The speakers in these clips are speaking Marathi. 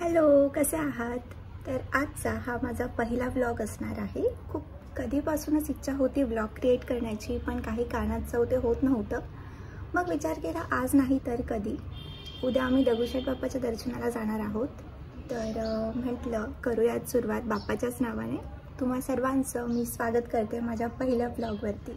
हॅलो, कसे आहात? तर आजचा हा माझा पहिला व्लॉग असणार आहे. खूप कधीपासूनच इच्छा होती व्लॉग क्रिएट करण्याची, पण काही कारणास्तव ते होत नव्हतं. मग विचार केला आज नाही तर कधी. उद्या आम्ही दगडूशेठ बाप्पाच्या दर्शनाला जाणार आहोत. तर म्हटलं करूयात सुरुवात बाप्पाच्याच नावाने. तुम्हा सर्वांचं मी स्वागत करते माझ्या पहिल्या व्लॉगवरती.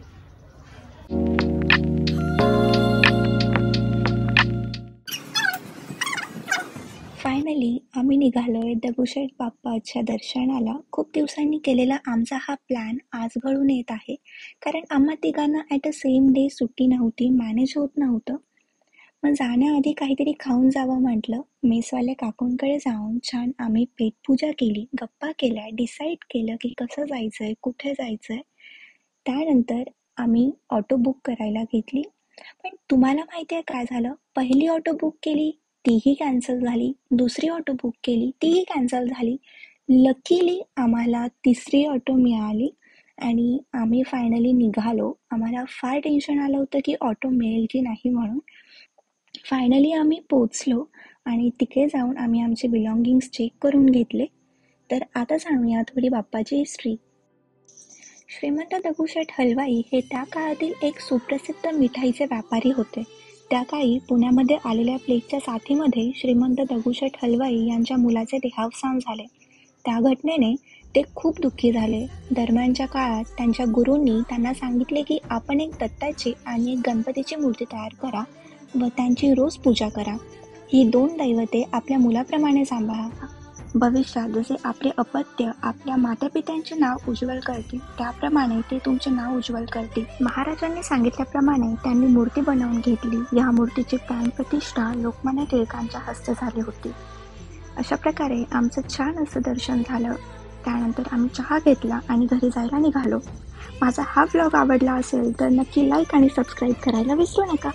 फायनली आम्ही निघालोय दगडूशेठ बाप्पाच्या दर्शनाला. खूप दिवसांनी केलेला आमचा हा प्लॅन आज घडून येत आहे, कारण आम्हा तिघांना ॲट अ सेम डे सुट्टी नव्हती, मॅनेज होत नव्हतं. मग जाण्याआधी काहीतरी खाऊन जावं म्हटलं. मेसवाल्या काकूंकडे जाऊन छान आम्ही पेटपूजा केली, गप्पा केल्या, डिसाईड केलं की कसं जायचंय, कुठे जायचंय. त्यानंतर आम्ही ऑटो बुक करायला घेतली. पण तुम्हाला माहिती आहे काय झालं? पहिली ऑटो बुक केली, तीही कॅन्सल झाली. दुसरी ऑटो बुक केली, तीही कॅन्सल झाली. लकीली आम्हाला तिसरी ऑटो मिळाली आणि आम्ही फायनली निघालो. आम्हाला फार टेन्शन आलं होतं की ऑटो मिळेल की नाही म्हणून. फायनली आम्ही पोचलो आणि तिकडे जाऊन आम्ही आमचे बिलॉंगिंग्स चेक करून घेतले. तर आता जाणूया थोडी बाप्पाची हिस्ट्री. श्रीमंत दगडूशेठ हलवाई हे त्या काळातील एक सुप्रसिद्ध मिठाईचे व्यापारी होते. त्या काळी पुण्यामध्ये आलेल्या प्लेगच्या साथीमध्ये श्रीमंत दगडूशेठ हलवाई यांच्या मुलाचे देहावसान झाले. त्या घटनेने ते खूप दुःखी झाले. दरम्यानच्या काळात त्यांच्या गुरूंनी त्यांना सांगितले की आपण एक दत्ताची आणि एक गणपतीची मूर्ती तयार करा व त्यांची रोज पूजा करा. ही दोन दैवते आपल्या मुलाप्रमाणे सांभाळा. भविष्यात जसे आपले अपत्य आपल्या मातापित्यांचे नाव उज्ज्वल करतील, त्याप्रमाणे ते तुमचे नाव उज्ज्वल करतील. महाराजांनी सांगितल्याप्रमाणे त्यांनी मूर्ती बनवून घेतली. या मूर्तीची प्राणप्रतिष्ठा लोकमान्य टिळकांच्या हस्ते झाली होती. अशा प्रकारे आमचं छान असं दर्शन झालं. त्यानंतर आम्ही चहा घेतला आणि घरी जायला निघालो. माझा हा व्लॉग आवडला असेल तर नक्की लाईक आणि सबस्क्राईब करायला विसरू नका.